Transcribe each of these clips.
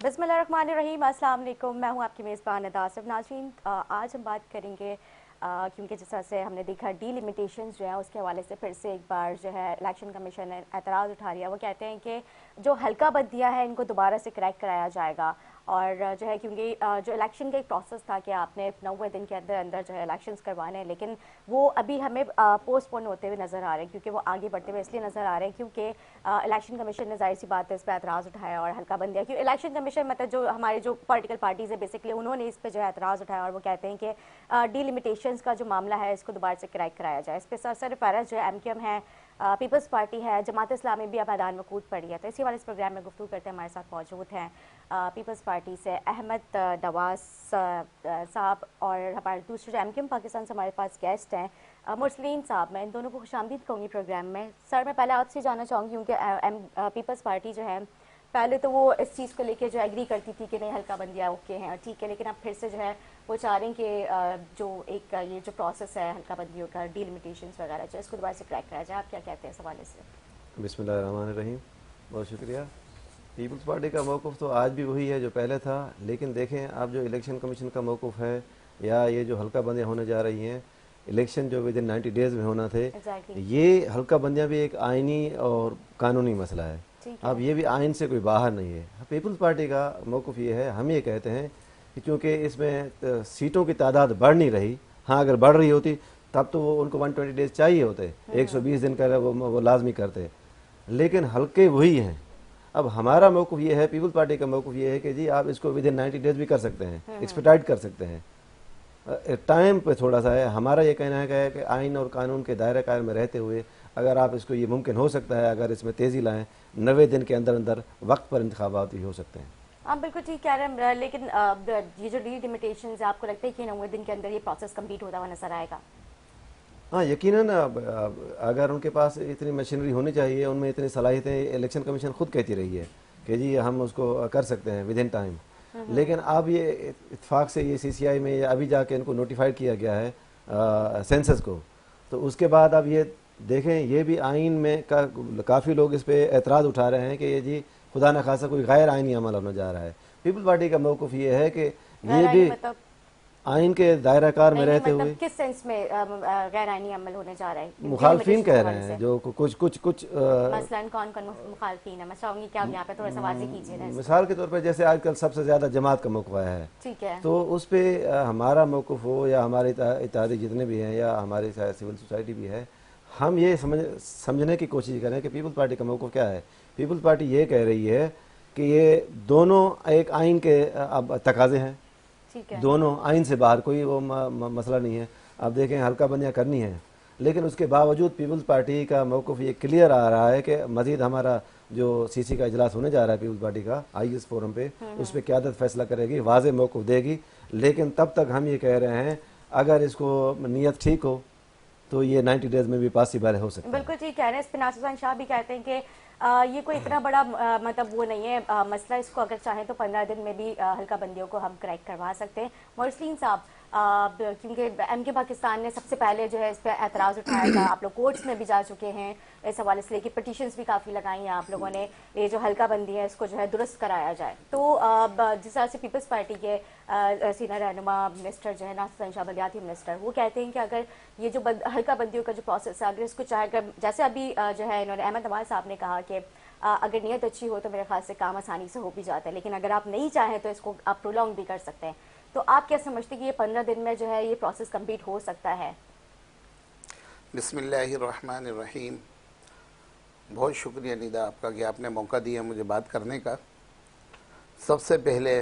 बिस्मिल्लाहिर्रहमानिर्रहीम, अस्सलाम वालेकुम। मैं हूं आपकी मेज़बान अदा आसिफ। नाज़रीन, आज हम बात करेंगे क्योंकि जिस तरह से हमने देखा डीलिमिटेशंस जो है उसके हवाले से फिर से एक बार जो है इलेक्शन कमीशन ने एतराज़ उठा लिया। वो कहते हैं कि जो हल्का बंदियाँ हैं इनको दोबारा से क्रैक कराया जाएगा और जो है क्योंकि जो इलेक्शन का एक प्रोसेस था कि आपने 90 दिन के अंदर अंदर जो है इलेक्शंस करवाने हैं, लेकिन वो अभी हमें पोस्टपोन होते हुए नज़र आ रहे हैं क्योंकि वो आगे बढ़ते हुए इसलिए नज़र आ रहे हैं क्योंकि इलेक्शन कमीशन ने जाहिर सी बात है इस पर एतराज़ उठाया और हल्का बंदियाँ क्योंकि इलेक्शन कमीशन मतलब जो हमारे जो पॉलिटिकल पार्टीज़ है बेसिकली उन्होंने इस पर जो है एतराज़ उठाया और वो कहते हैं कि डीलिमिटेशंस का जो मामला है इसको दोबारा से क्रैक कराया जाए। इस पर सरफराज जो है MQM है, पीपल्स पार्टी है, जमात इस्लामी भी अब मैदान में कूद पड़ी है। तो इसी वाले इस प्रोग्राम में गुफ्तगू करते हैं। हमारे साथ मौजूद हैं पीपल्स पार्टी से अहमद नवाज साहब और हमारे दूसरे जो MQM पाकिस्तान से हमारे पास गेस्ट हैं मुरसलीन साहब। मैं इन दोनों को खुशामदीद कहूँगी प्रोग्राम में। सर, मैं पहले आपसे जानना चाहूँगी क्योंकि पीपल्स पार्टी जो है पहले तो वो इस चीज़ को लेके जो एग्री करती थी कि नहीं हल्का बंदियाँ ओके हैं और ठीक है, लेकिन अब फिर से जो है वो चाह रहे हैं कि जो एक ये जो प्रोसेस है हल्का बंदियों का डीलिमिटेशंस वगैरह जो इसको दोबारा से क्रैक कराया जाए। आप क्या कहते हैं इस हवाले से? बिस्मिल्लाहिर्रहमानिर्रहीम। बहुत शुक्रिया। पीपल्स पार्टी का मौक़िफ़ तो आज भी वही है जो पहले था, लेकिन देखें अब जो इलेक्शन कमीशन का मौक़िफ़ है या ये जो हल्का बंदियाँ होने जा रही हैं, इलेक्शन जो विद इन 90 डेज़ में होना थे, ये हल्का बंदियाँ भी एक आइनी और कानूनी मसला है। अब ये भी आइन से कोई बाहर नहीं है। पीपल्स पार्टी का मौक़िफ़ ये है, हम ये कहते हैं कि चूँकि इसमें सीटों की तादाद बढ़ नहीं रही, हाँ अगर बढ़ रही होती तब तो वो उनको 120 डेज चाहिए होते, 120 दिन का वो लाजमी करते, लेकिन हल्के वही हैं। अब हमारा मौक़िफ़ ये है, पीपल्स पार्टी का मौक़िफ़ ये है कि जी आप इसको विद इन 90 डेज भी कर सकते हैं, एक्सपेडाइट कर सकते हैं, टाइम पे थोड़ा सा है। हमारा ये कहना है कि आइन और कानून के दायरे कार में रहते हुए अगर आप इसको, ये मुमकिन हो सकता है अगर इसमें तेज़ी लाएँ, 90 दिन के अंदर अंदर वक्त पर इंतखाबात भी हो सकते हैं। आप बिल्कुल ठीक कह रहे हैं, लेकिन ये जो डीलिमिटेशंस है आपको लगता है कि 90 दिन के अंदर ये प्रोसेस कंप्लीट होता हुआ नजर आएगा? हाँ यकीनन। अगर उनके पास इतनी मशीनरी होनी चाहिए, उनमें इतनी सलाहियतें, इलेक्शन कमीशन खुद कहती रही है कि जी हम उसको कर सकते हैं विद इन टाइम, लेकिन अब ये इत्तेफाक से ये CCI में अभी जाके इनको नोटिफाइड किया गया है सेंसस को, तो उसके बाद अब ये देखें ये भी आइन में काफ़ी लोग इस पर एतराज़ उठा रहे हैं कि ये जी खुदा न खासा कोई गैर आइनी अमल होने जा रहा है। पीपल्स पार्टी का मौक़िफ़ ये है कि ये भी आइन के दायरा कार में रहते हुए किस सेंस में गैर आइनी अमल होने जा रहा है? मुखालफिन कह रहे हैं जो कुछ मसलन कौन कौन मुखालफिन है? मैं चाहूंगी कि आप यहाँ पे थोड़ा सा वाज़ेह कीजिए ना। मिसाल के तौर पर जैसे आजकल सबसे ज़्यादा जमात का मौक़िफ़ आया है, ठीक है, तो उस पर हमारा मौक़िफ़ हो या हमारे इत्तेहादी जितने भी हैं या हमारी सिविल सोसाइटी भी है, हम ये समझने की कोशिश करें कि पीपल्स पार्टी का मौक़िफ़ क्या है। पीपल्स पार्टी ये कह रही है कि ये दोनों एक आइन के अब तकाजे हैं, दोनों आइन से बाहर कोई वो मसला नहीं है। अब देखें हल्का बंदियाँ करनी है, लेकिन उसके बावजूद पीपल्स पार्टी का मौक़िफ़ ये क्लियर आ रहा है कि मज़ीद हमारा जो CC का इजलास होने जा रहा है पीपल्स पार्टी का IS फोरम पे, उस पर क़यादत फैसला करेगी, वाज़ेह मौक़िफ़ देगी, लेकिन तब तक हम ये कह रहे हैं अगर इसको नीयत ठीक हो तो ये 90 डेज में भी पॉसिबल हो सकता है। बिल्कुल ठीक कह रहे हैं। इस पर नासिर शाह भी कहते हैं कि ये कोई इतना बड़ा मतलब वो नहीं है मसला, इसको अगर चाहें तो 15 दिन में भी हल्का बंदियों को हम क्रैक करवा सकते हैं। मुरसलीन साहब, क्योंकि MK पाकिस्तान ने सबसे पहले जो है इस पर एतराज़ उठाया था, आप लोग कोर्ट्स में भी जा चुके हैं इस हवाले से लेके, पटिशन्स भी काफ़ी लगाई हैं आप लोगों ने, ये जो हल्का बंदी है इसको जो है दुरुस्त कराया जाए। तो जिस तरह से पीपल्स पार्टी के सीनियर रहनुमा मिनिस्टर जो है नासिर शाह बलियाती मिनिस्टर, वो कहते हैं कि अगर ये जो हल्का बंदियों का जो प्रोसेस है अगर इसको चाहे, जैसे अभी जो है इन्होंने अहमद नवाज साहब ने कहा कि अगर नीयत अच्छी हो तो मेरे ख्याल से काम आसानी से हो भी जाता है, लेकिन अगर आप नहीं चाहें तो इसको आप प्रोलॉन्ग भी कर सकते हैं। तो आप क्या समझते हैं कि ये 15 दिन में जो है ये प्रोसेस कंप्लीट हो सकता है? बिस्मिल्लाहिर्रहमानिर्रहीम। बहुत शुक्रिया निदा आपका कि आपने मौका दिया मुझे बात करने का। सबसे पहले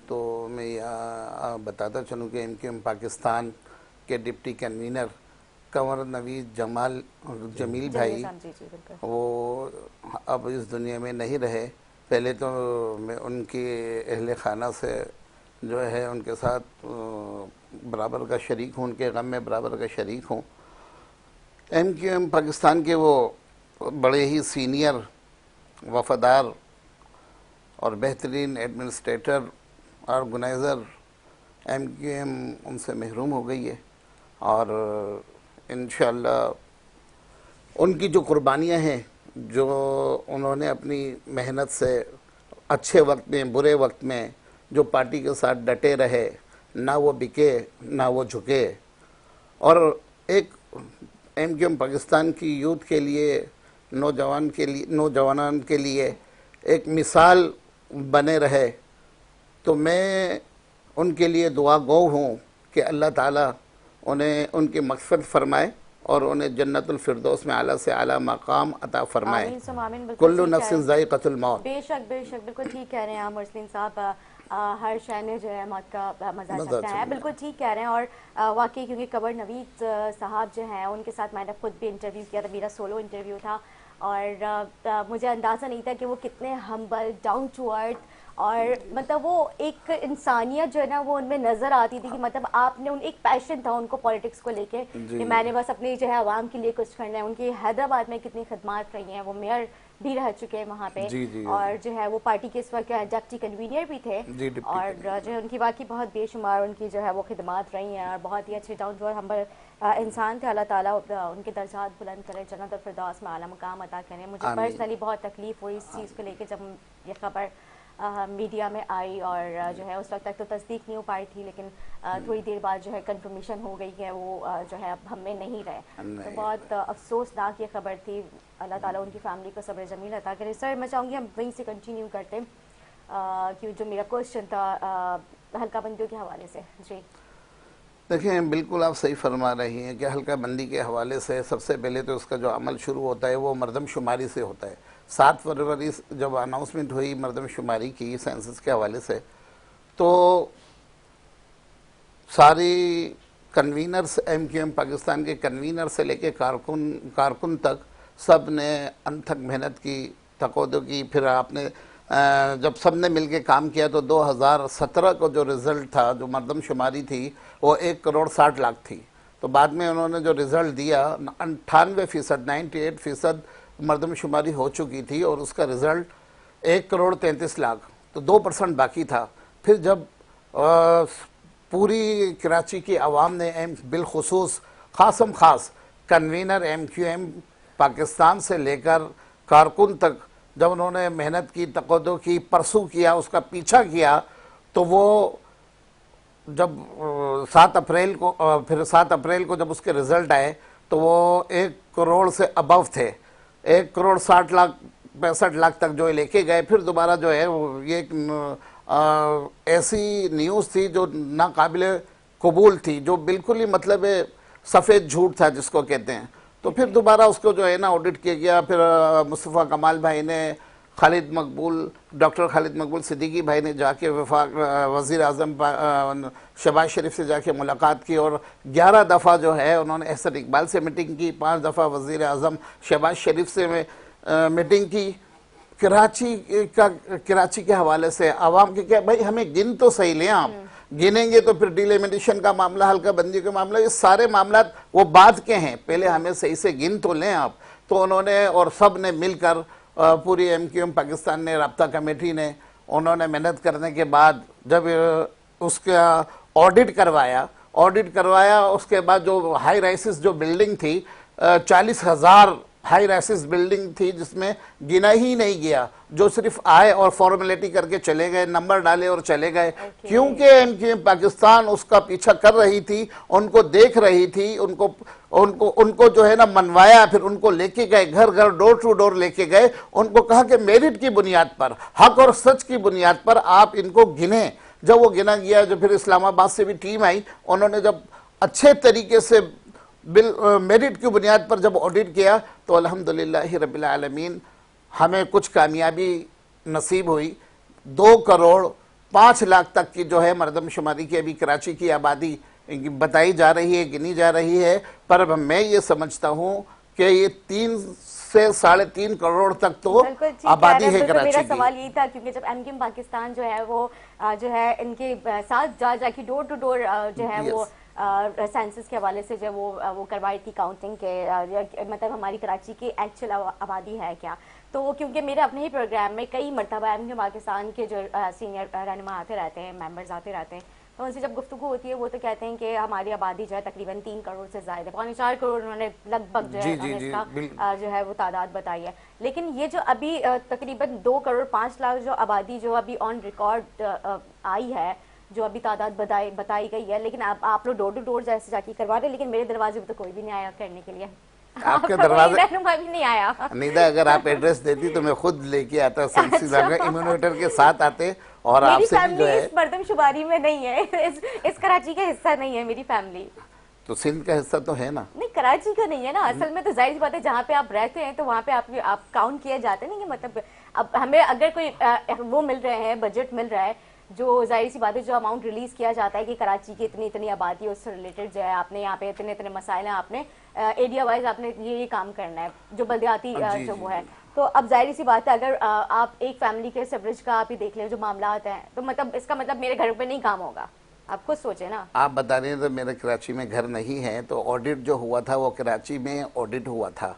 तो मैं यह बताता चलूँ कि MQM पाकिस्तान के डिप्टी कन्वीनर कंवर नवीद जमील भाई वो अब इस दुनिया में नहीं रहे। पहले तो मैं उनकी अहले खाना से जो है उनके साथ बराबर का शरीक हूँ, उनके गम में बराबर का शरीक हूँ। MQM पाकिस्तान के वो बड़े ही सीनियर, वफादार और बेहतरीन एडमिनिस्ट्रेटर ऑर्गेनाइज़र MQM उनसे महरूम हो गई है, और इंशाअल्लाह उनकी जो कुर्बानियाँ हैं, जो उन्होंने अपनी मेहनत से अच्छे वक्त में बुरे वक्त में जो पार्टी के साथ डटे रहे, ना वो बिके ना वो झुके, और एक एमक्यूएम पाकिस्तान की यूथ के लिए, नौजवान के लिए एक मिसाल बने रहे। तो मैं उनके लिए दुआ गो हूँ कि अल्लाह ताला उन्हें उनकी मग़फ़िरत फरमाए और उन्हें जन्नतुल फिरदौस में आला से आला मकाम अता फरमाए। आमीन सुम्मा आमीन। बिल्कुल कुल्लु ठीक कह नफ्सिन रहे हैं। ज़ाइक़तुल मौत। बेशक बेशक बिल्कुल ठीक कह रहे हैं आप मुरसलीन साहब। हर शय ने जो है मौत का मजा सकता है, बिल्कुल ठीक कह रहे हैं। और वाकई क्योंकि कबर नवीद साहब जो हैं उनके साथ मैंने खुद भी इंटरव्यू किया था, मेरा सोलो इंटरव्यू था, और मुझे अंदाज़ा नहीं था कि वो कितने हम्बल, डाउन टू अर्थ, और मतलब वो एक इंसानियत जो है ना वो उनमें नज़र आती थी कि मतलब आपने उन एक पैशन था उनको पॉलिटिक्स को लेके कि मैंने बस अपनी जो है आवाम के लिए कुछ करना है। उनकी हैदराबाद में कितनी खदमात रही हैं, वो मेयर भी रह चुके हैं वहाँ पे, और जो है वो पार्टी के इस वक्त डिप्टी कन्वीनर भी थे, और जो है उनकी वाकई बहुत बेशुमार उनकी जो है वो खिदमात रही हैं, और बहुत ही अच्छे डाउन टू अर्थ हम्बल इंसान थे। अल्लाह ताला उनके दर्जात बुलंद करें, जन्नत फिरदौस में आला मकाम अता करें। मुझे पर्सनली बहुत तकलीफ हुई इस चीज़ को लेकर जब ये खबर मीडिया में आई, और जो है उस वक्त तक तो तस्दीक नहीं हो पाई थी, लेकिन थोड़ी देर बाद जो है कंफर्मेशन हो गई है वो जो है अब हम में नहीं रहे। तो बहुत अफसोसनाक ये खबर थी। अल्लाह ताला उनकी फैमिली को सब्र जमील अता करे। सर मैं चाहूँगी हम वहीं से कंटिन्यू करते हैं कि जो मेरा क्वेश्चन था हल्का बंदियों के हवाले से। जी देखिए, बिल्कुल आप सही फरमा रही हैं कि हल्का बंदी के हवाले से सबसे पहले तो उसका जो अमल शुरू होता है वो मरदमशुमारी से होता है। 7 फरवरी जब अनाउंसमेंट हुई मरदमशुमारी की सेंसस के हवाले से, तो सारी कन्वीनर्स, एमक्यूएम पाकिस्तान के कन्वीनर से लेके कारकुन तक सब ने अनथक मेहनत की, तकोदो की। फिर आपने जब सब ने मिल के काम किया तो 2017 को जो रिज़ल्ट था, जो मरदमशुमारी थी, वो 1,60,00,000 थी। तो बाद में उन्होंने जो रिज़ल्ट दिया 98%, 98% मरदमशुमारी हो चुकी थी, और उसका रिज़ल्ट 1,33,00,000, तो 2% बाकी था। फिर जब पूरी कराची की आवाम ने बिलखुसूस खास कन्वीनर एमक्यूएम पाकिस्तान से लेकर कारकुन तक जब उन्होंने मेहनत की, तक़द्दो की, परसू किया, उसका पीछा किया, तो वो जब 7 अप्रैल को फिर 7 अप्रैल को जब उसके रिज़ल्ट आए तो वो 1 करोड़ से अबव थे। 1,60,65,00,000 तक जो लेके गए। फिर दोबारा जो है वो ये ऐसी न्यूज़ थी जो नाकाबिले कबूल थी, जो बिल्कुल ही मतलब सफ़ेद झूठ था जिसको कहते हैं। तो फिर दोबारा उसको जो है ना ऑडिट किया गया। फिर मुस्तफ़ा कमाल भाई ने, डॉक्टर खालिद मकबूल सिद्दीकी भाई ने जाके वज़ीर आज़म शहबाज शरीफ से जाके मुलाकात की, और 11 दफ़ा जो है उन्होंने एहसन इकबाल से मीटिंग की, 5 दफ़ा वज़ीर आज़म शहबाज शरीफ से मीटिंग की। कराची के हवाले से आवाम के क्या, भाई हमें गिन तो सही लें आप, गिनेंगे तो फिर डिलिमिटेशन का मामला, हल्का बंदी का मामला, ये सारे मामला वो बाद के हैं, पहले हमें सही से गिन तो लें आप। तो उन्होंने और सब ने मिलकर, पूरी एमक्यूएम पाकिस्तान ने, राब्ता कमेटी ने, उन्होंने मेहनत करने के बाद जब उसका ऑडिट करवाया, उसके बाद जो हाई राइसिस जो बिल्डिंग थी, 40,000 हाई राइसिस बिल्डिंग थी जिसमें गिना ही नहीं गया, जो सिर्फ आए और फॉर्मेलिटी करके चले गए, नंबर डाले और चले गए। क्योंकि एमक्यूएम पाकिस्तान उसका पीछा कर रही थी, उनको देख रही थी, उनको जो है ना मनवाया, फिर उनको लेके गए घर घर, डोर टू डोर लेके गए, उनको कहा कि मेरिट की बुनियाद पर, हक और सच की बुनियाद पर आप इनको गिने। जब वो गिना गया, जो फिर इस्लामाबाद से भी टीम आई, उन्होंने जब अच्छे तरीके से मेरिट की बुनियाद पर जब ऑडिट किया तो अल्हम्दुलिल्लाह रब्बिल आलमीन हमें कुछ कामयाबी नसीब हुई। 2,05,00,000 तक की जो है मरदमशुमारी की अभी कराची की आबादी बताई जा रही है, गिनी जा रही है। पर मैं ये समझता हूँ कि ये 3 से 3.5 करोड़ तक तो आबादी है कराची की। मेरा सवाल यही था, क्योंकि जब एमक्यूएम पाकिस्तान जो है वो जो है इनके साथ जाके डोर टू डोर जो है वो सेंसस के हवाले से जो वो करवाई थी काउंटिंग के, मतलब हमारी कराची की एक्चुअल आबादी है क्या। तो क्योंकि मेरे अपने ही प्रोग्राम में कई मरतबा एमक्यूएम पाकिस्तान के जो सीनियर रहनुमा आते रहते हैं, मेंबर्स आते रहते हैं, तो उनसे जब गुफ्तगू होती है वो तो कहते हैं कि हमारी आबादी जो है तकरीबन 3 करोड़ से ज़्यादा है, 4.25 करोड़ उन्होंने लगभग जो है उन्होंने इसका जो है वो तादाद बताई है। लेकिन ये जो अभी तकरीबन 2 करोड़ 5 लाख जो आबादी जो अभी ऑन रिकॉर्ड आई है, जो अभी तादाद बताई गई है, लेकिन आप लोग डोर टू डोर जैसे जाके करवा रहे, लेकिन मेरे दरवाजे पे तो कोई भी नहीं आया करने के लिए। आपके दरवाजे भी नहीं आया। निदा, अगर आप एड्रेस देती तो मैं खुद लेके आता, सेंसिटिव इम्यूनेटर के साथ आते और आपसे भी जो है। इस मर्दमशुमारी में नहीं है, इस कराची का हिस्सा नहीं है मेरी फैमिली। तो सिंध का हिस्सा तो है ना? नहीं, कराची का नहीं है ना। असल में तो जाहिर सी बात है जहाँ पे आप रहते हैं तो वहाँ पे आप काउंट किए जाते नहीं, मतलब अब हमें अगर कोई वो मिल रहे हैं, बजट मिल रहा है, जो जाहिर सी बात है जो अमाउंट रिलीज किया जाता है कि कराची की इतनी इतनी आबादी उससे रिलेटेड जो है आपने यहाँ पे इतने इतने मसाइल हैं, आपने एरिया वाइज आपने ये काम करना है, जो बल्दियाती जो वो है। तो अब जाहिर सी बात है अगर आप एक फैमिली के सवरेज का आप ही देख लें जो मामला हैं, तो मतलब इसका मतलब मेरे घर पे नहीं काम होगा। आप खुद सोचे ना। आप बता रहे हैं तो मेरे कराची में घर नहीं है, तो ऑडिट जो हुआ था वो कराची में ऑडिट हुआ था,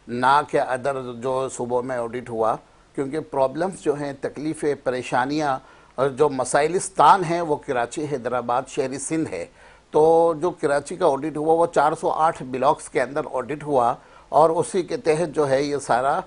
ना कि अदर जो सूबों में ऑडिट हुआ, क्योंकि प्रॉब्लम्स जो हैं, तकलीफ़ें, परेशानियाँ और जो मसाइलिस्तान हैं वो कराची, हैदराबाद, शहरी सिंध है। तो जो कराची का ऑडिट हुआ वो 408 ब्लॉक्स के अंदर ऑडिट हुआ और उसी के तहत जो है ये सारा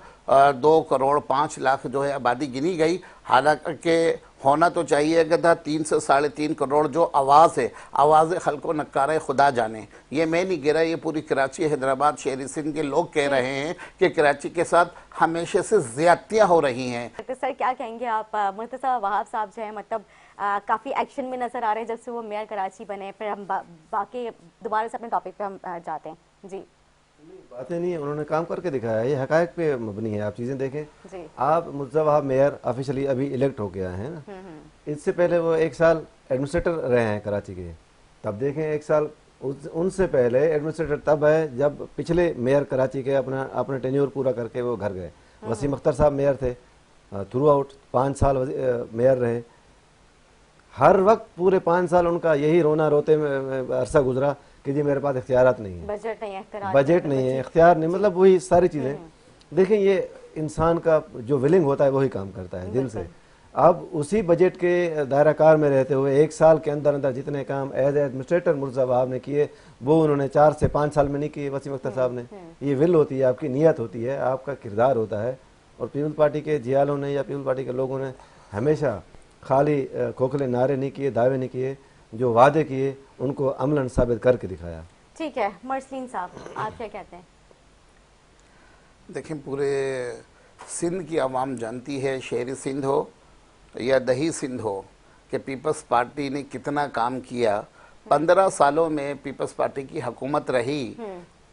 2 करोड़ 5 लाख जो है आबादी गिनी गई। हालांकि होना तो चाहिए कि था 3 से 3.5 करोड़ जो आवाज़ है, आवाज़ खल्को नक्कार खुदा जाने। ये मैं नहीं कह रहा, ये पूरी कराची, हैदराबाद, शहरी सिंध के लोग कह रहे हैं कि कराची के साथ हमेशा से ज़्यादतियाँ हो रही हैं। तो सर क्या कहेंगे आप? मुर्तज़ा वहाब साहब जो है मतलब काफ़ी एक्शन में नज़र आ रहे हैं जब से वो मेयर कराची बने। फिर हम बाकी दोबारा से अपने टॉपिक पे हम जाते हैं। जी, बातें नहीं है, उन्होंने काम करके दिखाया है, ये हकायक पे मबनी है। आप चीज़ें देखें जी। आप मुर्तज़ा वहाब मेयर ऑफिशियली अभी इलेक्ट होके आए हैं ना, इससे पहले वो 1 साल एडमिनिस्ट्रेटर रहे हैं कराची के। तब देखें 1 साल उनसे पहले एडमिनिस्ट्रेटर तब है जब पिछले मेयर कराची के अपना टेन्योर पूरा करके वो घर गए। वसीम अख्तर साहब मेयर थे, थ्रू आउट 5 साल मेयर रहे। हर वक्त पूरे 5 साल उनका यही रोना रोते में अरसा गुजरा कि जी मेरे पास इख्तियारात नहीं है, बजट नहीं है, इख्तियार नहीं, मतलब वही सारी चीज़ें। देखें ये इंसान का जो विलिंग होता है वही काम करता है दिल से। अब उसी बजट के दायरा कार में रहते हुए 1 साल के अंदर अंदर जितने काम एज एडमिनिस्ट्रेटर मुर्तज़ा वहाब ने किए वो उन्होंने 4 से 5 साल में नहीं किए वसीम अख्तर साहब ने। ये विल होती है, आपकी नीयत होती है, आपका किरदार होता है। और पीपल्स पार्टी के जियालों ने या पीपल्स पार्टी के लोगों ने हमेशा खाली खोखले नारे नहीं किए, दावे नहीं किए, जो वादे किए उनको अमलन साबित करके दिखाया। ठीक है, मरसलीन साहब आप क्या कहते हैं? देखें, पूरे सिंध की आवाम जानती है, शहरी सिंध हो या दही सिंध हो, कि पीपल्स पार्टी ने कितना काम किया। 15 सालों में पीपल्स पार्टी की हुकूमत रही,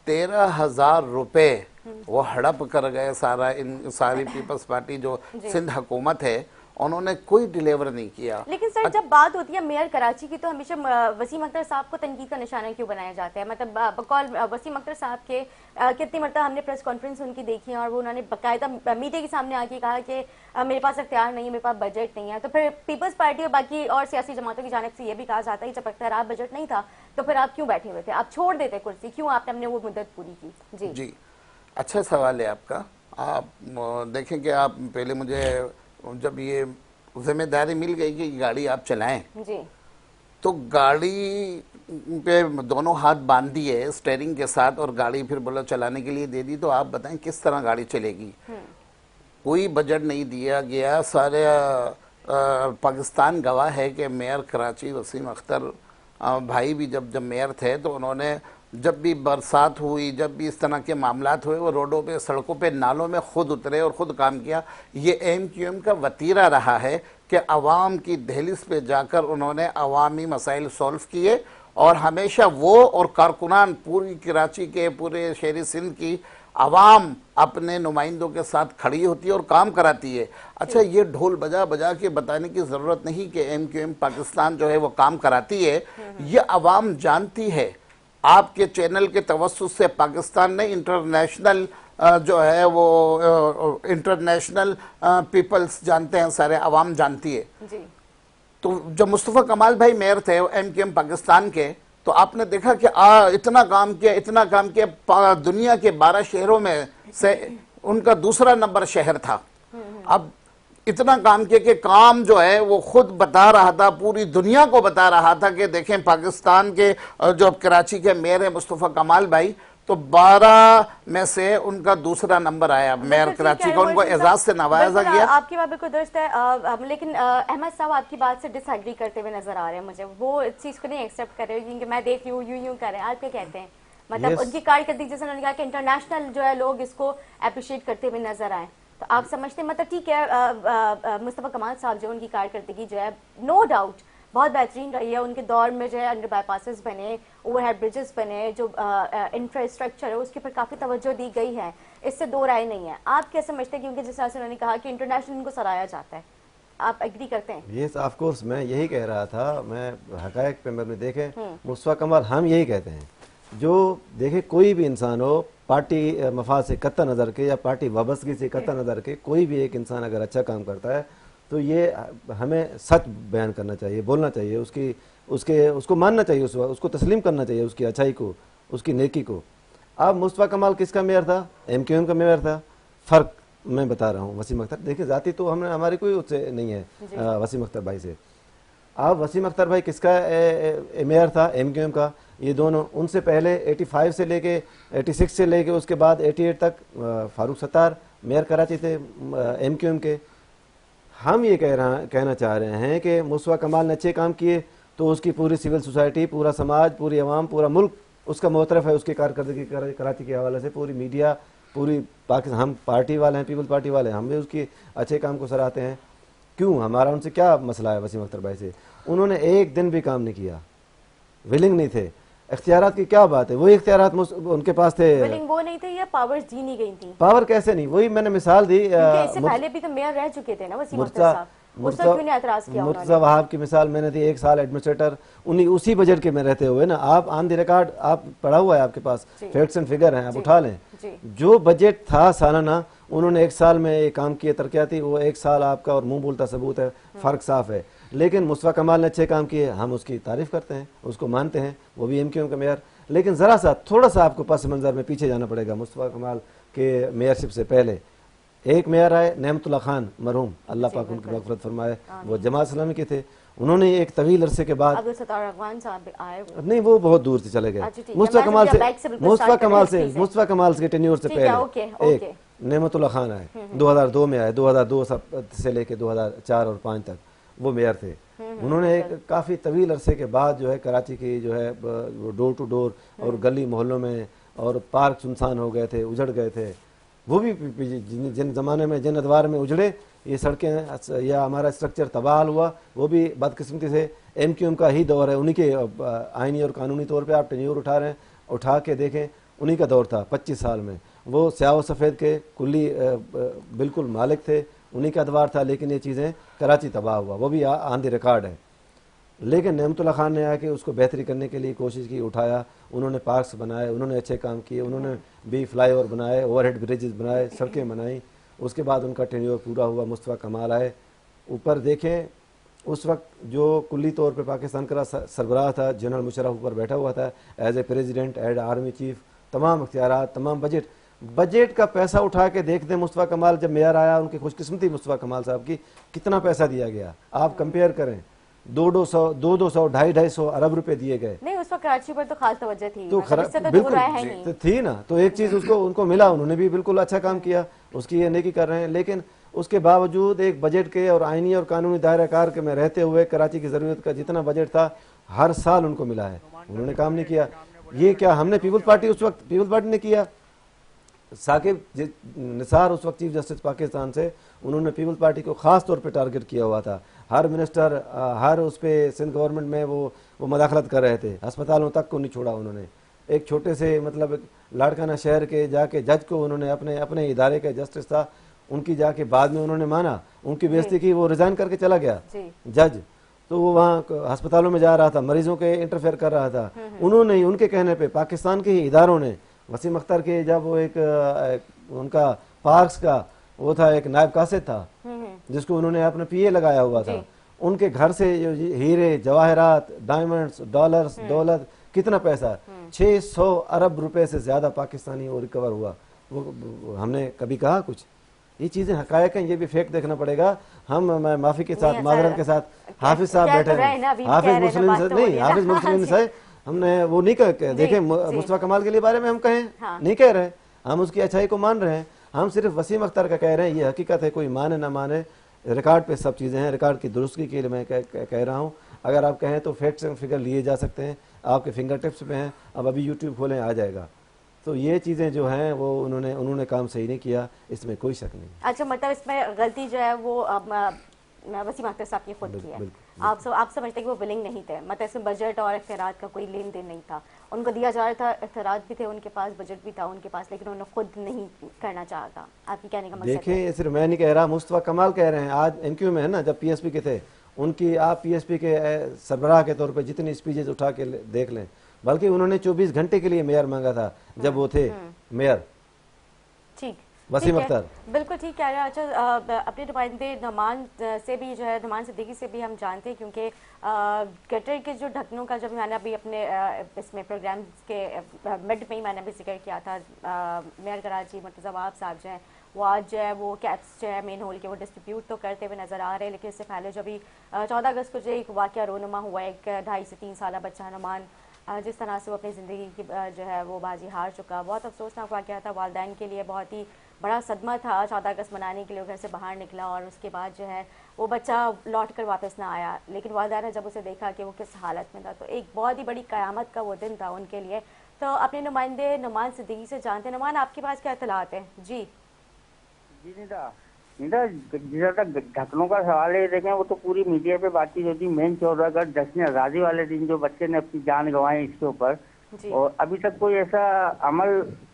13,000 रुपए वो हड़प कर गए सारी पीपल्स पार्टी जो सिंध हुकूमत है, उन्होंने कोई डिलीवर नहीं किया। लेकिन सर जब बात होती है मेयर कराची की तो हमेशा वसीम अख्तर साहब को तनकीद का निशाना क्यों बनाया जाता है? मतलब बकौल वसीम अख्तर साहब के कितनी मरतबा हमने प्रेस कॉन्फ्रेंस उनकी देखी है और वो उन्होंने बाकायदा मीडिया के सामने आके कहा कि मेरे पास इख्तियार नहीं है, मेरे पास बजट नहीं है। तो फिर पीपल्स पार्टी और बाकी और सियासी जमातों की जानिब से ये भी कहा जाता है कि जब इख्तियार बजट नहीं था तो फिर आप क्यों बैठे हुए थे, आप छोड़ देते कुर्सी, क्यों आपने अपने वो मुद्दत पूरी की? जी, अच्छा सवाल है आपका। आप देखें कि आप पहले मुझे जब ये जिम्मेदारी मिल गई कि गाड़ी आप चलाएं जी, तो गाड़ी पे दोनों हाथ बांध दिए स्टीयरिंग के साथ और गाड़ी फिर बोला चलाने के लिए दे दी, तो आप बताएं किस तरह गाड़ी चलेगी? कोई बजट नहीं दिया गया। सारे पाकिस्तान गवाह है कि मेयर कराची वसीम अख्तर भाई भी जब मेयर थे तो उन्होंने जब भी बरसात हुई, जब भी इस तरह के मामलात हुए, वो रोडों पे, सड़कों पे, नालों में खुद उतरे और ख़ुद काम किया। ये एमक्यूएम का वतीरा रहा है कि आवाम की दहलीज पे जाकर उन्होंने अवामी मसाइल सॉल्व किए और हमेशा वो और कारकुनान पूरी कराची के, पूरे शहरी सिंध की आवाम अपने नुमाइंदों के साथ खड़ी होती है और काम कराती है। अच्छा, ये ढोल बजा बजा के बताने की ज़रूरत नहीं कि एमक्यूएम पाकिस्तान जो है वो काम कराती है, ये आवाम जानती है। आपके चैनल के तवस्सुस से पाकिस्तान ने इंटरनेशनल जो है वो इंटरनेशनल पीपल्स जानते हैं, सारे आवाम जानती है जी। तो जब मुस्तफ़ा कमाल भाई मेयर थे एमक्यूएम पाकिस्तान के, तो आपने देखा कि इतना काम किया, दुनिया के 12 शहरों में से उनका दूसरा नंबर शहर था। अब इतना काम किया कि काम जो है वो खुद बता रहा था, पूरी दुनिया को बता रहा था कि देखें पाकिस्तान के जो अब कराची के मेयर है मुस्तफ़ा कमाल भाई, तो 12 में से उनका दूसरा नंबर आया मेयर कराची का, उनको एजाज से नवाजा गया। आपकी बात बिल्कुल दुरुस्त है, लेकिन अहमद साहब आपकी बात से डिसएग्री करते हुए नजर आ रहे हैं मुझे, वो इस चीज को नहीं एक्सेप्ट कर रहे हैं क्योंकि मैं देख रही हूँ यूं कर रहे हैं। आप क्या कहते हैं? मतलब उनकी कारकर्दगी, जैसे उन्होंने कहा कि इंटरनेशनल जो है लोग इसको अप्रिशिएट करते हुए नजर आए, तो आप समझते हैं मतलब ठीक है मुस्तफ़ा कमाल साहब जो उनकी कारकर्दगी जो है नो डाउट बहुत बेहतरीन रही है, उनके दौर में जो है अंडर बाईपासेस बने, ओवरहेड ब्रिजेस बने, जो इंफ्रास्ट्रक्चर है उसके ऊपर काफ़ी तवज्जो दी गई है, इससे दो राय नहीं है। आप क्या समझते हैं? क्योंकि जिस तरह से उन्होंने कहा कि इंटरनेशनल इनको सराहा जाता है, आप एग्री करते हैं? ये ऑफ कोर्स मैं यही कह रहा था, मैं हकायक पे में देखें मुस्तफ़ा कमाल हम यही कहते हैं, जो देखे कोई भी इंसान हो पार्टी मफाद से कत्ता नज़र के या पार्टी वाबस्तगी से कत्ता नज़र के, कोई भी एक इंसान अगर अच्छा काम करता है तो ये हमें सच बयान करना चाहिए, बोलना चाहिए, उसको मानना चाहिए, उसको तस्लीम करना चाहिए, उसकी अच्छाई को, उसकी नेकी को। अब मुस्तफ़ा कमाल किसका मेयर था? MQM का मेयर था। फ़र्क मैं बता रहा हूँ वसीम अख्तर, देखिए जाती तो हमारी कोई उससे नहीं है वसीम अख्तर भाई से। अब वसीम अख्तर भाई किसका मेयर था? MQM का। ये दोनों, उनसे पहले 85 से लेके 86 से लेके उसके बाद 88 तक फारूक सत्तार मेयर कराची थे MQM के। हम ये कहना चाह रहे हैं कि मुस्तफ़ा कमाल ने अच्छे काम किए तो उसकी पूरी सिविल सोसाइटी, पूरा समाज, पूरी अवाम, पूरा मुल्क उसका मोतरफ है उसकी कारकर्दगी कराची के हवाले से। पूरी मीडिया, पूरी पाकिस्तान, हम पार्टी वाले हैं, पीपल्स पार्टी वाले हैं, हम भी उसकी अच्छे काम को सराहते हैं। क्यों? हमारा उनसे क्या मसला है वसीम अख्तर भाई से? उन्होंने एक दिन भी काम नहीं किया, विलिंग नहीं थे। इख्तियारात की क्या बात है? वही इख्तियारात उनके पास थे, विलिंग वो नहीं थे या पावर्स दी नहीं गई थी? पावर कैसे नहीं? वही मैंने मिसाल दी, इससे पहले भी तो मेयर रह चुके थे ना वसीम अख्तर साहब, उस वक्त क्यों नहीं एतराज किया उन्होंने? मुर्तज़ा वहाब की मिसाल मैंने दी, 1 साल एडमिनिस्ट्रेटर, उसी बजट के में रहते हुए ना। आप ऑन द रिकॉर्ड, आप पढ़ा हुआ है, आपके पास फैक्ट्स एंड फिगर हैं, आप उठा लें। जो बजट था सालाना, उन्होंने 1 साल में ये काम किए तरक्याती, वो 1 साल आपका और मुंह बोलता सबूत है, फर्क साफ है। लेकिन मुस्तफ़ा कमाल ने अच्छे काम किए, हम उसकी तारीफ करते हैं, उसको मानते हैं, वो भी MQM का मेयर। लेकिन ज़रा सा थोड़ा सा आपको पस मंज़र में पीछे जाना पड़ेगा। मुस्तफ़ा कमाल के मेयरशिप से पहले एक मेयर आए, नेमतुल्लाह खान मरहूम, अल्लाह पाक उनकी मग़फ़िरत फरमाए, वो जमात इस्लामी के थे। उन्होंने एक तवील अरसे के बाद, नहीं वो बहुत दूर से चले गए, मुस्तफ़ा कमाल के टेन्योर से पहले एक नेमतुल्लाह खान आए, 2002 में आए, 2002 से लेके 2004 और 5 तक वो मेयर थे। उन्होंने एक काफ़ी तवील अरसे के बाद जो है कराची की जो है डोर टू डोर और गली मोहल्लों में, और पार्क सुनसान हो गए थे, उजड़ गए थे। वो भी जिन ज़माने में, जिन अदवार में उजड़े ये सड़कें या हमारा स्ट्रक्चर तबाह हुआ, वो भी बदकिस्मती से MQM का ही दौर है। उन्हीं के आइनी और कानूनी तौर पे आप टेन्योर उठा रहे हैं, उठा के देखें, उन्हीं का दौर था 25 साल में। वो स्याह सफ़ेद के कुल्ली बिल्कुल मालिक थे, उन्हीं का अदवार था। लेकिन ये चीज़ें कराची तबाह हुआ, वो भी ऑन द रिकॉर्ड है। लेकिन नेमतुल्लाह खान ने आके उसको बेहतरी करने के लिए कोशिश की, उठाया, उन्होंने पार्क्स बनाए, उन्होंने अच्छे काम किए, उन्होंने भी फ्लाईओवर बनाए, ओवरहेड ब्रिजेस बनाए, सड़कें बनाई। उसके बाद उनका टेन्योर पूरा हुआ, मुस्तफ़ा कमाल आए। ऊपर देखें उस वक्त जो कुल्ली तौर पे पाकिस्तान का सरबराह था, जनरल मुशर्रफ ऊपर बैठा हुआ था as a president, as army chief, तमाम इख्तियारात, तमाम बजट का पैसा उठा के देख दें। मुस्तफ़ा कमाल जब मेयर आया, उनकी खुशकिस्मती मुस्तफ़ा कमाल साहब की, कितना पैसा दिया गया आप कंपेयर करें। 200 250 अरब रुपए दिए गए। नहीं, उस वक्त कराची पर तो खास तवज्जो थी, तो बिल्कुल तो थी ना, तो एक चीज उनको मिला, उन्होंने भी बिल्कुल अच्छा काम किया, उसकी ये नेकी कर रहे हैं। लेकिन उसके बावजूद एक बजट के और आईनी और कानूनी दायरा कार के में रहते हुए कराची की जरूरत का जितना बजट था हर साल उनको मिला है, उन्होंने काम नहीं किया। ये क्या हमने पीपल्स पार्टी, उस वक्त पीपल्स पार्टी ने किया। साकिब निसार उस वक्त चीफ जस्टिस पाकिस्तान से, उन्होंने पीपल्स पार्टी को खास तौर पे टारगेट किया हुआ था। हर मिनिस्टर, हर उस पे सिंध गवर्नमेंट में वो मदाखलत कर रहे थे, अस्पतालों तक को नहीं छोड़ा उन्होंने। एक छोटे से मतलब लाड़काना शहर के जाके जज को उन्होंने अपने इदारे का जस्टिस था, उनकी जाके बाद में उन्होंने माना, उनकी बेइज्जती की, वो रिजाइन करके चला गया जज। तो वो वहाँ अस्पतालों में जा रहा था, मरीजों के इंटरफेयर कर रहा था। उन्होंने ही, उनके कहने पे पाकिस्तान के ही इदारों ने, वसीम अख्तर के जब वो एक उनका पार्क्स का वो था, एक नायब कासिद था जिसको उन्होंने अपना PA लगाया हुआ था, उनके घर से हीरे जवाहरात, डायमंड्स, डॉलर्स, दौलत, कितना पैसा, 600 अरब रुपए से ज्यादा पाकिस्तानी वो रिकवर हुआ। वो हमने कभी कहा कुछ? ये चीजें हकायक हैं, ये भी फैक्ट देखना पड़ेगा। हम मैं माफी के साथ नहीं, माजरत के साथ हाफिज साहब कह तो बैठे रहे हैं ना, अभी हैं, भी हाफिज कह रहे हैं, मुस्लिम बात तो हो नहीं, रही है ना। हाफिज मुस्लिम जी। से हमने वो नहीं देखे जी। मुस्तफा कमाल के लिए बारे में हम कहें, हाँ। नहीं कह रहे, हम उसकी अच्छाई को मान रहे हैं। हम सिर्फ वसीम अख्तर का कह रहे हैं, ये हकीकत है, कोई माने ना माने, रिकॉर्ड पे सब चीज़ें हैं। रिकॉर्ड की दुरुस्ती के लिए मैं कह रहा हूँ। अगर आप कहें तो फैक्ट्स एंड फिगर लिए जा सकते हैं, आपके फिंगर टिप्स पे हैं। अब अभी यूट्यूब खोलें, आ जाएगा। तो ये चीज़ें जो हैं वो उन्होंने काम सही नहीं किया, इसमें कोई शक नहीं। अच्छा, मतलब इसमें गलती जो है वो वसीम अख्तर साहब की खुद की है। आप समझते हैं कि वो विलिंग नहीं थे, मतलब इसमें बजट और इख्तियारात का कोई लेन देन नहीं था। उनको दिया जा रहा था, इख्तियारात भी थे उनके पास, बजट भी था उनके पास, लेकिन उन्होंने खुद नहीं करना चाहा था। आपकी कहने का मकसद है? देखिए, सिर्फ मैं नहीं कह रहा, मुस्तफा कमाल कह रहे हैं। आज एनक्यू में है ना, जब पीएसपी के थे, उनकी आप पीएसपी के सरबराह के तौर पे जितनी स्पीचेज उठा के देख लें, बल्कि उन्होंने 24 घंटे के लिए मेयर मांगा था जब वो थे मेयर, ठीक, वसीम ठीक है, अख्तर। बिल्कुल ठीक कह रहे हैं। अच्छा, अपने नुमाइंदे नुमान से भी जो है, नुमान सिद्दीकी से भी हम जानते हैं, क्योंकि गटर के जो ढक्कनों का, जब मैंने अभी अपने इसमें प्रोग्राम के मिड में ही मैंने भी जिक्र किया था, मेयर कराची मुर्तज़ा वहाब साहब जो हैं, वो आज जो है वो कैप्स जो है मेन होल के वो डिस्ट्रीब्यूट तो करते हुए नज़र आ रहे हैं। लेकिन इससे पहले जो भी 14 अगस्त को जो एक वाक़या रोनुमा हुआ, एक 2.5 से 3 साल बच्चा नुमान जिस तरह से वो अपनी ज़िंदगी की जो है वो बाजी हार चुका, बहुत अफसोसनाक वाक़या था। वालिदैन के लिए बहुत ही बड़ा सदमा था। 14 अगस्त मनाने के लिए घर से बाहर निकला और उसके बाद जो है वो बच्चा लौट कर वापस ना आया। लेकिन वालिदैन ने जब उसे देखा कि वो किस हालत में था, तो एक बहुत ही बड़ी क़यामत का वो दिन था उनके लिए। तो अपने नुमाइंदे नुमान सिद्दीकी से जानते हैं। नुमान, आपके पास क्या इत्तलात हैं? जी जी निदा जिधर तक ढक्कनों का सवाल है, देखें वो तो पूरी मीडिया पे बातचीत होती। मेन 14 अगस्त जश्न आज़ादी वाले दिन जो बच्चे ने अपनी जान गंवाई इसके ऊपर, और अभी तक कोई ऐसा अमल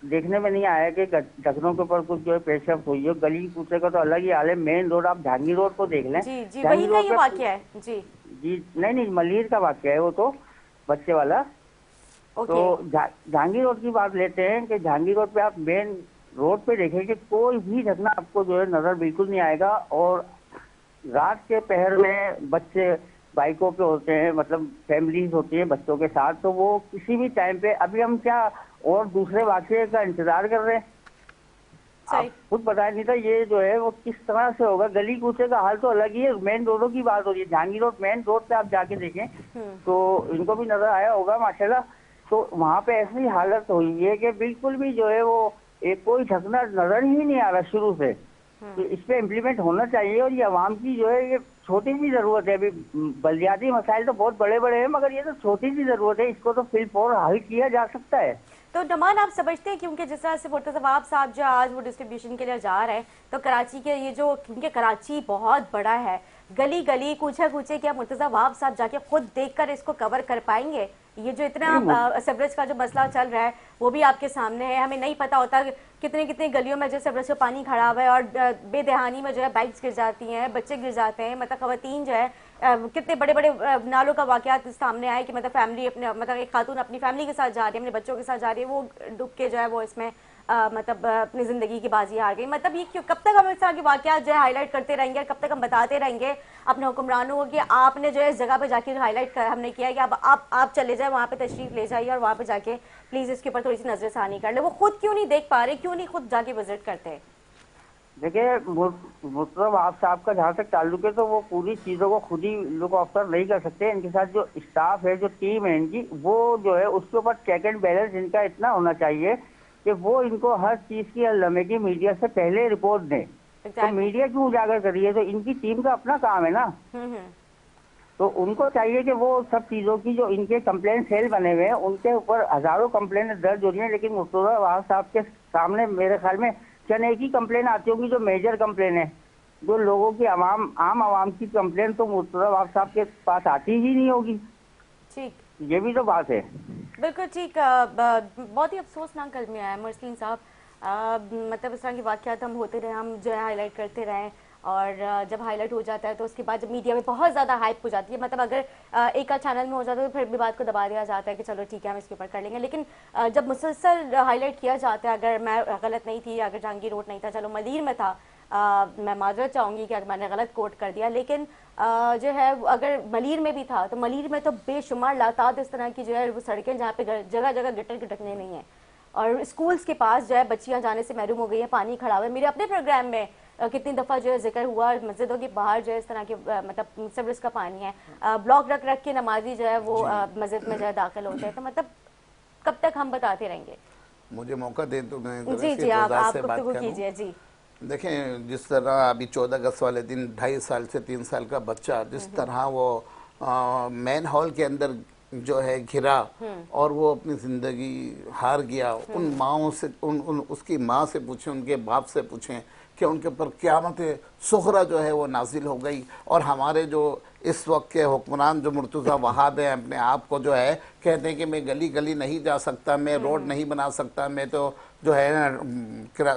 देखने में नहीं आया कि ढक्कनों के ऊपर कुछ जो है पेशरफ हुई हो। गली कूचे का तो अलग ही हाल है। मेन रोड, आप जहांगीर रोड को देख लें, जी जी, जहांगीर वही का रोड ये वाक़या है। जी जी, नहीं मलिर का वाक़या है वो तो, बच्चे वाला। तो जहांगीर रोड की बात लेते हैं कि जहांगीर रोड पे आप मेन रोड पे देखें कि कोई भी ढकना आपको जो है नजर बिल्कुल नहीं आएगा। और रात के पहर में बच्चे बाइकों पे होते हैं, मतलब फैमिलीज होती है बच्चों के साथ, तो वो किसी भी टाइम पे, अभी हम क्या और दूसरे वाक़ये का इंतजार कर रहे हैं? आप खुद बताया नहीं था ये जो है वो किस तरह से होगा। गली कूचे का हाल तो अलग ही है। मेन रोडों की बात हो रही है, जहांगीर रोड मेन रोड पे आप जाके देखें तो इनको भी नजर आया होगा माशाल्लाह। तो वहाँ पे ऐसी हालत हुई है कि बिल्कुल भी जो है वो एक कोई ढकना नजर ही नहीं आ रहा शुरू से। तो इस पे इम्प्लीमेंट होना चाहिए। और ये अवाम की जो है ये छोटी सी जरूरत है। अभी बलदियाती मसाइल तो बहुत बड़े बड़े हैं, मगर ये तो छोटी सी जरूरत है, इसको तो फिल फॉर हल किया जा सकता है। तो नुमान, आप समझते हैं क्योंकि जिस तरह से मुर्तज़ा वहाब साहब जो आज वो डिस्ट्रीब्यूशन के लिए जा रहे हैं, तो कराची के ये जो, क्योंकि कराची बहुत बड़ा है, गली गली कूचे कूचे, क्या मुर्तज़ा वहाब साहब जाके खुद देखकर इसको कवर कर पाएंगे? ये जो इतना सीवरेज का जो मसला चल रहा है वो भी आपके सामने है। हमें नहीं पता होता कितने कितने गलियों में जो सीवरेज का पानी खड़ा हुआ है और बेदहानी में जो है बाइक्स गिर जाती हैं, बच्चे गिर जाते हैं, मतलब खवातीन जो है कितने बड़े बड़े नालों का वाकयात सामने आए कि मतलब फैमिली अपने, मतलब एक खातून अपनी फैमिली के साथ जा रही है, अपने बच्चों के साथ जा रही है, वो डूब के जो है वो इसमें मतलब अपनी ज़िंदगी की बाजी हार गई। मतलब ये क्यों, कब तक हम इस तरह की वाकयात जो है हाईलाइट करते रहेंगे? कब तक हम बताते रहेंगे अपने हुक्मरानों को कि आपने जो है इस जगह पे जाके हाईलाइट कर, हमने किया है कि अब आप चले जाए वहाँ पे, तशरीफ ले जाइए और वहाँ पे जाके प्लीज़ इसके ऊपर थोड़ी सी नजरसानी कर ले। वो खुद क्यों नहीं देख पा रहे, क्यों नहीं खुद जाके विजिट करते? देखिए, मुर्तज़ा वहाब साहब का जहाँ तक ताल्लुक है तो वो पूरी चीज़ों को खुद ही लुक आफ्टर नहीं कर सकते। इनके साथ जो स्टाफ है, जो टीम है इनकी, वो जो है उसके ऊपर चेक एंड बैलेंस इनका इतना होना चाहिए कि वो इनको हर चीज़ की, हर लम्हे की मीडिया से पहले रिपोर्ट दें। तो मीडिया क्यों उजागर कर रही है? तो इनकी टीम का अपना काम है ना। तो उनको चाहिए कि वो सब चीज़ों की, जो इनके कंप्लेंट सेल बने हुए हैं उनके ऊपर हजारों कंप्लेंट दर्ज हो रही हैं, लेकिन मुर्तज़ा वहाब साहब के सामने मेरे ख्याल में चंद एक ही कंप्लेन आती होगी जो मेजर कंप्लेन है। जो लोगों की आम आवाम की कंप्लेन तो मुर्तज़ा वहाब साहब के पास आती ही नहीं होगी। ठीक, ये भी तो बात है। बिल्कुल ठीक। बहुत ही अफसोसनाक कदम आया मुरसलीन साहब। मतलब इस तरह की वाक़यात हम होते रहे, हम जो है हाईलाइट करते रहें, और जब हाईलाइट हो जाता है तो उसके बाद जब मीडिया में बहुत ज़्यादा हाइप हो जाती है, मतलब अगर एक आध चैनल में हो जाता है तो फिर भी बात को दबा दिया जाता है कि चलो ठीक है हम इसके ऊपर कर लेंगे। लेकिन जब मुसलसल हाईलाइट किया जाता है, अगर मैं गलत नहीं थी, अगर जहांगीर रोड नहीं था, चलो मलीर में था, मैं माजरत चाहूँगी कि अगर मैंने गलत कोट कर दिया, लेकिन जो है अगर मलीर में भी था तो मलीर में तो बेशुमार लाताद इस तरह की जो है वो सड़कें जहाँ पे जगह जगह गटर के ढकने नहीं है, और स्कूल्स के पास जो है बच्चियाँ जाने से महरूम हो गई हैं, पानी खड़ा हुआ है। मेरे अपने प्रोग्राम में कितनी दफ़ा जो है जिक्र हुआ, मस्जिदों के बाहर जो है इस तरह के मतलब सिवरेज का पानी है, ब्लॉक रख रख के नमाजी जो है वो मस्जिद में जो है दाखिल होते हैं, तो मतलब कब तक हम बताते रहेंगे? मुझे मौका दें तो मैं जी आप गुफ्तगू कीजिए। जी देखें, जिस तरह अभी 14 अगस्त वाले दिन 2.5 साल से 3 साल का बच्चा जिस तरह वो मेन हॉल के अंदर जो है घिरा और वो अपनी ज़िंदगी हार गया, उन माओं से उसकी माँ से पूछें, उनके बाप से पूछें कि उनके ऊपर क़यामत सुग़रा जो है वो नाजिल हो गई। और हमारे जो इस वक्त के हुक्मरान जो मुर्तज़ा वहाब हैं, अपने आप को जो है कहते हैं कि मैं गली गली नहीं जा सकता, मैं रोड नहीं बना सकता, मैं तो जो है ना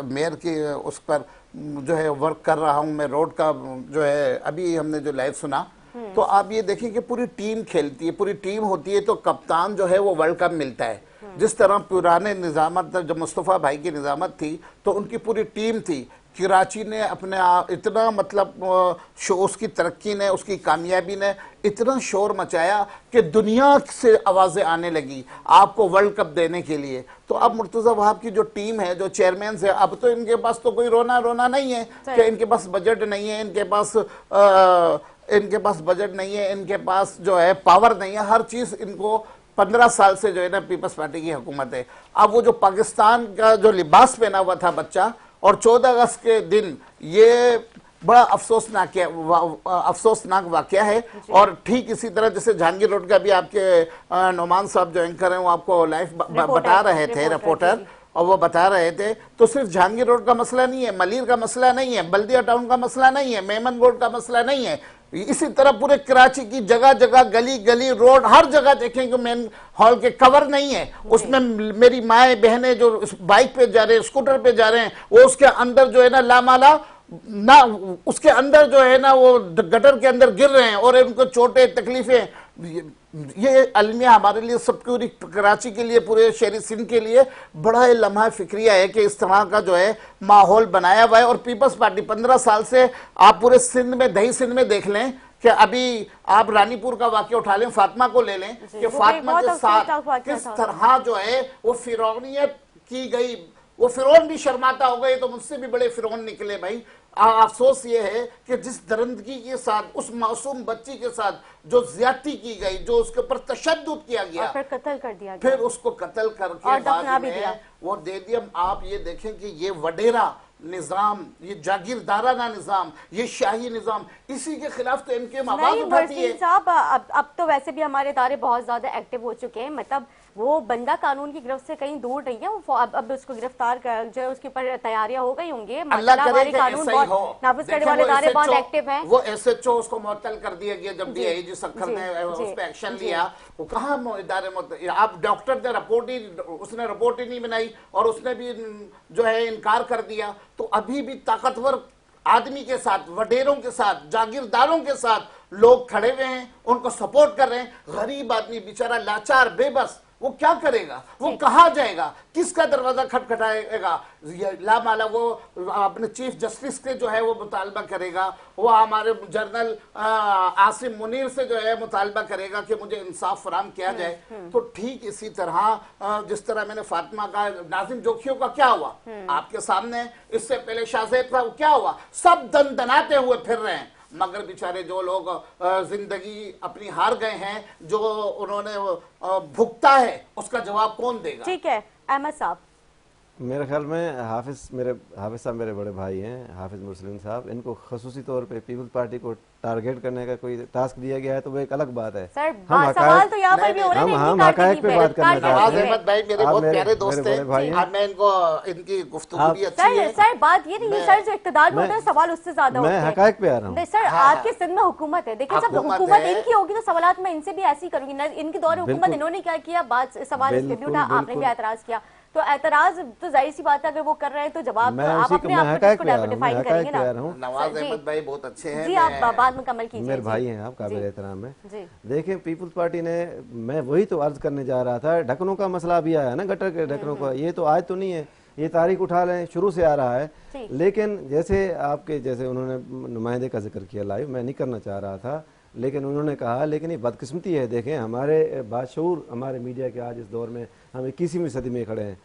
मेयर की उस पर जो है वर्क कर रहा हूँ, मैं रोड का जो है अभी हमने जो लाइव सुना, तो आप ये देखें कि पूरी टीम खेलती है, पूरी टीम होती है, तो कप्तान जो है वो वर्ल्ड कप मिलता है। जिस तरह पुराने निज़ामत जब मुस्तफ़ा भाई की निज़ामत थी तो उनकी पूरी टीम थी, कराची ने अपने आप इतना मतलब उसकी तरक्की ने, उसकी कामयाबी ने इतना शोर मचाया कि दुनिया से आवाज़ें आने लगी आपको वर्ल्ड कप देने के लिए। तो अब मुर्तज़ा वहाब की जो टीम है, जो चेयरमैन है, अब तो इनके पास तो कोई रोना नहीं है कि इनके पास बजट नहीं है, इनके पास बजट नहीं है, इनके पास जो है पावर नहीं है, हर चीज़ इनको 15 साल से जो है ना पीपल्स पार्टी की हुकूमत है। अब वो जो पाकिस्तान का जो लिबास पहना हुआ था बच्चा, और 14 अगस्त के दिन ये बड़ा अफसोसनाक वाक़या है। और ठीक इसी तरह जैसे जहांगीर रोड का भी आपके नोमान साहब जो एंकर हैं वो आपको लाइव बता रहे थे, रिपोर्टर, और वो बता रहे थे, तो सिर्फ जहांगीर रोड का मसला नहीं है, मलीर का मसला नहीं है, बल्दिया टाउन का मसला नहीं है, मेमन रोड का मसला नहीं है, इसी तरह पूरे कराची की जगह जगह गली गली रोड हर जगह देखें कि मेन हॉल के कवर नहीं है, उसमें मेरी माएँ बहनें जो बाइक पे जा रहे हैं, स्कूटर पे जा रहे हैं, वो उसके अंदर जो है ना लामाला ना उसके अंदर जो है ना वो गटर के अंदर गिर रहे हैं और उनको चोटें तकलीफें। ये अलमिया हमारे लिए सब पूरी कराची के लिए, पूरे शहरी सिंध के लिए बड़ा लम्हा फिक्रिया है कि इस तरह का जो है माहौल बनाया हुआ है। और पीपल्स पार्टी 15 साल से आप पूरे सिंध में, दही सिंध में देख लें कि अभी आप रानीपुर का वाक़या उठा लें, फातिमा को ले लें कि फातिमा के साथ किस तरह जो है वो फिरौनियत की गई, वो फिरौन भी शर्माता होगा, ये तो मुझसे भी बड़े फिरौन निकले भाई। अफसोस ये है कि जिस दरिंदगी के साथ उस मासूम बच्ची के साथ जो ज्यादती की गई, जो उसके ऊपर तशद्दुद किया गया, फिर कत्ल कर दिया गया, फिर उसको कत्ल करके बाद में वो दे दिया। आप ये देखें कि ये वडेरा निजाम, ये जागीरदाराना निजाम, ये शाही निजाम, इसी के खिलाफ तो इनके आवाज उठाती है। साहब अब तो वैसे भी हमारे इदारे बहुत ज्यादा एक्टिव हो चुके हैं, मतलब वो बंदा कानून की गिरफ्त से कहीं दूर नहीं है, वो अब उसको गिरफ्तार कर जो है उसके ऊपर तैयारियां हो गई होंगी। माशाल्लाह हमारे कानून बहुत नाफिज करने वाले इदारे बहुत एक्टिव हैं। वो SHO उसको मुअत्तल कर दिया गया जब DIG सखर ने उस पर एक्शन लिया, वो कहाँ इदारे आप डॉक्टर ने उसने रिपोर्ट ही नहीं बनाई और उसने भी जो है इनकार कर दिया। तो अभी भी ताकतवर आदमी के साथ, वडेरों के साथ, जागीरदारों के साथ लोग खड़े हुए हैं, उनको सपोर्ट कर रहे हैं। गरीब आदमी बेचारा लाचार बेबस, वो क्या करेगा, वो कहाँ जाएगा, किसका दरवाजा खटखटाएगा? लामाला वो अपने चीफ जस्टिस के जो है वो मुतालबा करेगा, वो हमारे जनरल आसिम मुनीर से जो है मुतालबा करेगा कि मुझे इंसाफ फराम किया जाए। तो ठीक इसी तरह जिस तरह मैंने फातिमा का, नाजिम जोखियों का क्या हुआ आपके सामने, इससे पहले शाहजेद का क्या हुआ, सब दनदनाते हुए फिर रहे हैं। मगर बेचारे जो लोग जिंदगी अपनी हार गए हैं, जो उन्होंने भुगता है, उसका जवाब कौन देगा? ठीक है अहमद साहब। मेरे ख्याल में हाफिज साहब मेरे बड़े भाई हैं, हाफिज मुस्लिम साहब, इनको खसूसी तौर पे पीपल्स पार्टी को टारगेट करने का कोई टास्क दिया गया है तो वो एक अलग बात है। सर सवाल तो यहाँ पर भी हो रहे हैं, हम हकायक पे बात करना चाहते हैं। अहमद भाई मेरे बहुत प्यारे दोस्त हैं, मैं इनको इनकी गुफ्तगू भी अच्छी है। सर बात ये नहीं सर, जो इक्तदार में होता है सवाल उससे ज्यादा होते हैं। मैं हकायक पे आ रहा हूँ सर। आपके सिंध में हुकूमत है, देखिए जब हुकूमत इनकी होगी तो सवालात में इनसे भी ऐसी करूंगी। इनके दौर हुकूमत इन्होंने क्या किया, बात सवाल इस पे भी उठा, आपने भी एतराज किया, तो एतराज तो जाहिर सी बात है अगर वो कर रहे हैं तो जवाब आप अपने आप को डिफाइन करेंगे ना। नवाज अहमद भाई बहुत अच्छे हैं जी, आप बात मुकम्मल कीजिए। मेरे भाई हैं आप, काबिल एहतराम है। देखें पीपल्स पार्टी ने, मैं वही तो अर्ज करने जा रहा था, ढक्कनों का मसला भी आया ना, गटर के ढक्कनों का, ये तो आज तो नहीं है, ये तारीख उठा लें शुरू से आ रहा है। लेकिन जैसे उन्होंने नुमाइंदे का जिक्र किया लाइव, मैं नहीं करना चाह रहा था, लेकिन उन्होंने कहा, लेकिन ये बदकिस्मती है। देखें हमारे बाशऊर हमारे मीडिया के आज इस दौर में हम 21वीं सदी में खड़े हैं।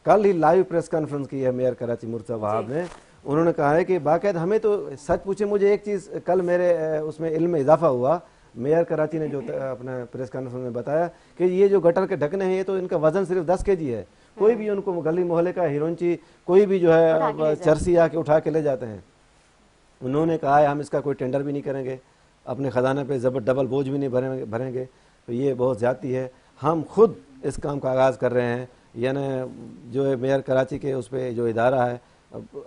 कल ही लाइव प्रेस कॉन्फ्रेंस की है मेयर कराची मुर्तज़ा वहाब ने, उन्होंने कहा है कि बाकायदा हमें तो सच पूछे, मुझे एक चीज़ कल मेरे उसमें इल्म में इजाफा हुआ, मेयर कराची ने जो अपना प्रेस कॉन्फ्रेंस में बताया कि ये जो गटर के ढकने हैं ये तो इनका वजन सिर्फ 10 kg है। कोई भी उनको गली मोहल्ले का हिरोंची कोई भी जो है चरसी आके उठा के ले जाते हैं। उन्होंने कहा है हम इसका कोई टेंडर भी नहीं करेंगे, अपने खजाने पे डबल बोझ भी नहीं भरेंगे, तो ये बहुत ज़्यादती है। हम खुद इस काम का आगाज़ कर रहे हैं, यानी जो है मेयर कराची के उस पर जो इदारा है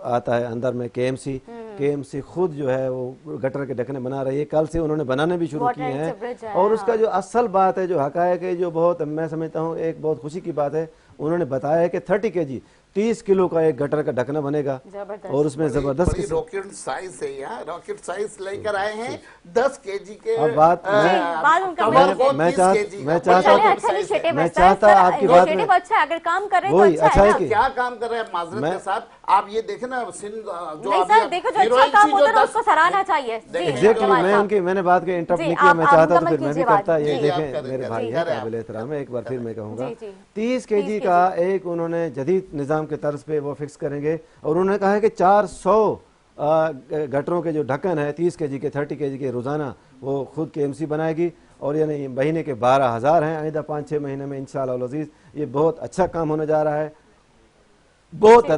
आता है अंदर में KMC खुद जो है वो गटर के ढकने बना रही है। कल से उन्होंने बनाने भी शुरू किए हैं। और उसका जो असल बात है, जो हकायक है, जो बहुत मैं समझता हूँ एक बहुत खुशी की बात है, उन्होंने बताया है कि 30 kg 30 किलो का एक गटर का ढकना बनेगा और उसमें जबरदस्त रॉकेट साइज है यार, रॉकेट साइज लेकर आए हैं 10 kg के। अब बात मैं चाहता आपकी बात में अच्छा अगर काम कर रहे हैं वही तो अच्छा है कि क्या काम कर रहे हैं माजरत के साथ। आप ये देखें ना सिंध जो नहीं सर देखो जो अच्छा काम होता है उसको सराहना चाहिए। एग्जैक्टली मैंने बात के इंटरप्ट नहीं किया, मैं चाहता तो फिर मैं भी करता। ये देखें मेरे भाई है, काबिल एहतराम है, एक बार फिर मैं कहूँगा 30 kg का एक उन्होंने जदीद निज़ाम के तर्ज पे वो फिक्स करेंगे। और उन्होंने कहा है कि 400 गटरों के जो ढक्कन है 30 kg के 30 kg के रोज़ाना वो खुद KMC बनाएगी। और यानी महीने के 12,000 हैं आइंदा 5-6 महीने में इंशाअल्लाह अज़ीज़। ये बहुत अच्छा काम होने जा रहा है, बहुत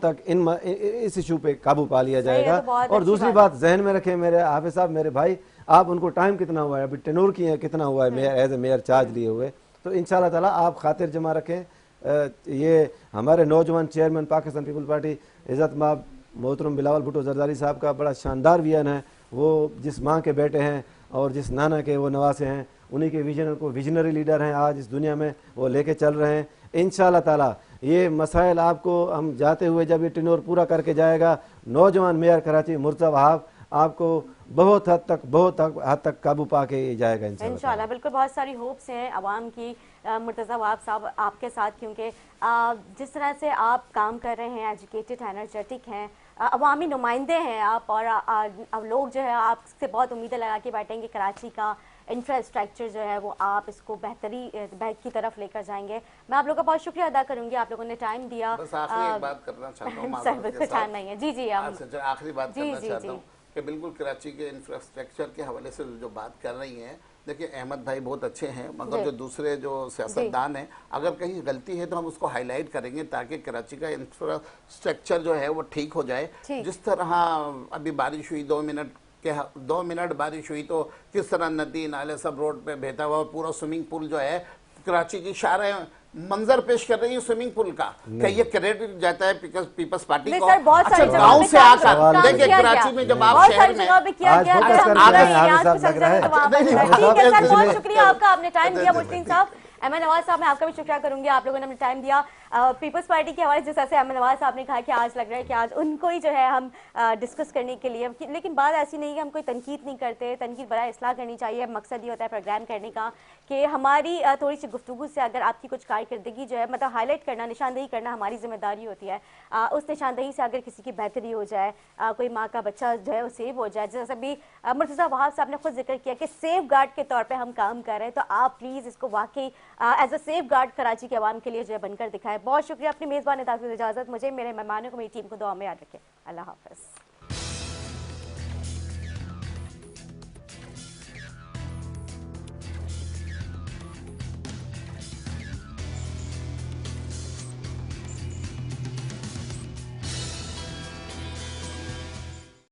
तक इस इशू पे काबू पा लिया जाएगा। और दूसरी बात जहन में रखें मेरे हाफिज साहब, मेरे भाई, आप उनको टाइम कितना हुआ है, अभी टेनूर की है कितना हुआ है mayor as a mayor charge लिए हुए, तो इंशाअल्लाह ताला आप खातिर जमा रखें। ये हमारे नौजवान चेयरमैन पाकिस्तान पीपल्स पार्टी इज़्ज़त माब मोहतरम बिलावल भुट्टो जरदारी साहब का बड़ा शानदार विजन है। वो जिस माँ के बेटे हैं और जिस नाना के वो नवासे हैं, उन्हीं के विजन को विजनरी लीडर हैं आज इस दुनिया में, वो लेके चल रहे हैं। इंशाअल्लाह ताला ये मसाइल आपको हम जाते हुए जब ये टेन्योर पूरा करके जाएगा, नौजवान मेयर कराची मुर्तज़ा वहाब आपको बहुत हद तक काबू पा के जाएगा इंशाअल्लाह। बिल्कुल बहुत सारी होप्स हैं आवाम की मुर्तज़ा वहाब साहब आपके साथ, क्योंकि जिस तरह से आप काम कर रहे हैं, एजुकेटेड हैं, एनर्जेटिक हैं, अवामी नुमाइंदे हैं आप, और अब लोग जो है आपसे बहुत उम्मीदें लगा के बैठेंगे कराची का इंफ्रास्ट्रक्चर जो है वो आप इसको बेहतरी की तरफ लेकर जाएंगे। मैं आप लोगों का बहुत शुक्रिया अदा करूंगी, आप लोगों ने टाइम दिया। बस आखिरी एक बात करना चाहता हूं सर बिल्कुल टाइम नहीं है। जी आखिरी बात करना चाहता हूं कि बिल्कुल कराची के इंफ्रास्ट्रक्चर के हवाले से जो बात कर रही हैं, देखिए अहमद भाई बहुत अच्छे हैं, मगर जो दूसरे जो सियासतदान हैं अगर कहीं गलती है तो हम उसको हाईलाइट करेंगे ताकि कराची का इंफ्रास्ट्रक्चर जो है वो ठीक हो जाए। जिस तरह अभी बारिश हुई 2 मिनट बारिश हुई तो किस तरह नदी नाले सब रोड पे बहता हुआ, और पूरा स्विमिंग पूल जो है कराची की शारे मंजर पेश कर रही है स्विमिंग पूल का। क्या ये क्रेडिट जाता है पीपल्स पार्टी को? अच्छा गांव से आकर देखिए कराची में जब आप शहर में बहुत शुक्रिया आपका, आपने टाइम दिया मुस्लिम साहब। अहमद नवाज साहब मैं आपका भी शुक्रिया करूंगी, आप लोगों ने हमें टाइम दिया। पीपल्स पार्टी के हवाले जैसे अहमद नवाज साहब ने कहा कि आज लग रहा है कि आज उनको ही जो है हम डिस्कस करने के लिए, लेकिन बात ऐसी नहीं कि हम कोई तनकीद नहीं करते, तनकीद बड़ा इस्लाह करनी चाहिए। मकसद ये होता है प्रोग्राम करने का कि हमारी थोड़ी सी गुफ्तगू से अगर आपकी कुछ कारकर्दगी जो है मतलब हाईलाइट करना, निशानदेही करना हमारी जिम्मेदारी होती है। उस निशानदेही से अगर किसी की बेहतरी हो जाए, कोई माँ का बच्चा जो है वो सेव हो जाए, जैसे भी मुर्तज़ा वहाब साहब ने खुद जिक्र किया कि सेफ गार्ड के तौर पर हम काम कर रहे हैं, तो आप प्लीज़ इसको वाकई as a safeguard Karachi के अवाम के लिए जो है बनकर दिखाएं। बहुत शुक्रिया अपनी मेज़बान इजाज़त, मुझे, मेरे मेहमानों को, मेरी टीम को दुआ में याद रखें। अल्लाह हाफ़िज़।